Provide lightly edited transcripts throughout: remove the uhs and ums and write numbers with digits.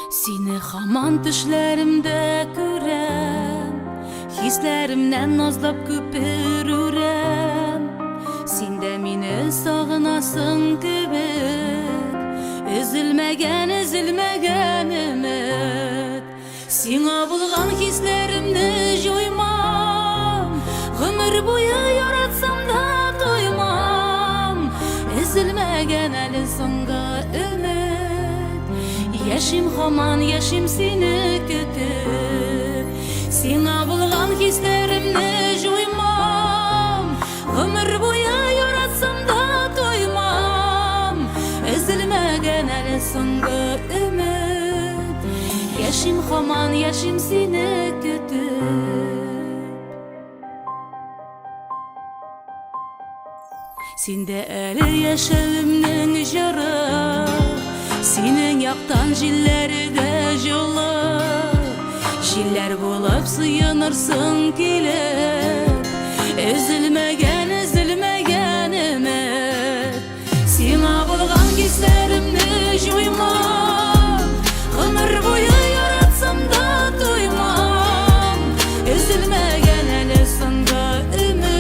Seni hamon düşlerimde görem, hislerimden nazlap köpürürem. Sen de meni sağınasın kibik, üzülmegen ümit. Sina bulgan hislerimni joymam, ömür boyu yaratsam da doymam. Üzülmegen eli songa ümit. Yaşım hamon yaşım seni kütüp, sina bulgan hislerimni joymam, ömür boyu yaratsam da doymam. Üzülmegen eli songa ümit. Yaşım hamon yaşım seni kütüp. Sende eli yaşamımның jara, senin yaktan jilleri de jolu. Jiller bulup sıyınırsın kelip, üzülmegen ümit. Sina bulgan hislerimni joymam, ömür boyu yaratsam da doymam. Üzülmegen eli songa ümit.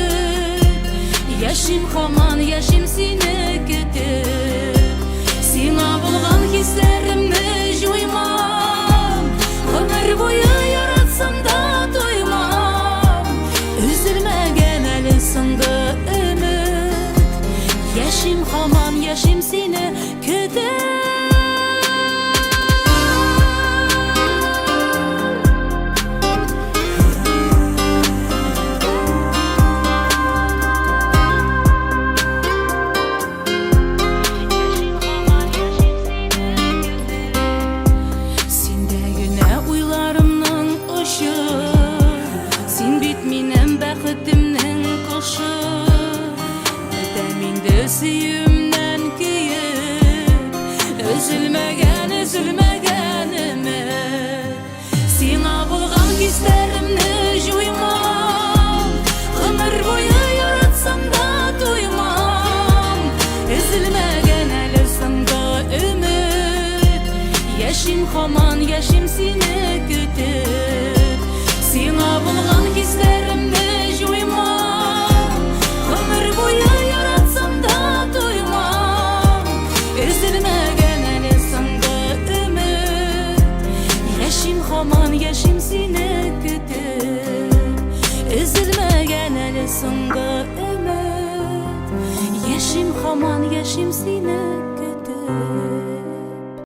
Yaşım hamon yaşım seni kütüp, sina bulgan hislerimni joymam, ömür boyu yaratsam da doymam. Üzülmegen eli songa ümit. Yaşım hamon yaşım seni kütüp. Süyümden kiyip, üzülmegen ümit. Sina bulgan hislerimni joymam, ömür boyu yaratsam da doymam. Üzülmegen eli songa ümit. Yaşım hamon yaşım seni kütüp, sina bulgan hislerimni joymam, ömür boyu yaratsam da doymam. Üzülmegen eli songa ümit. Yaşım hamon yaşım seni kütüp, üzülmegen eli songa ümit. Yaşım hamon yaşım seni kütüp.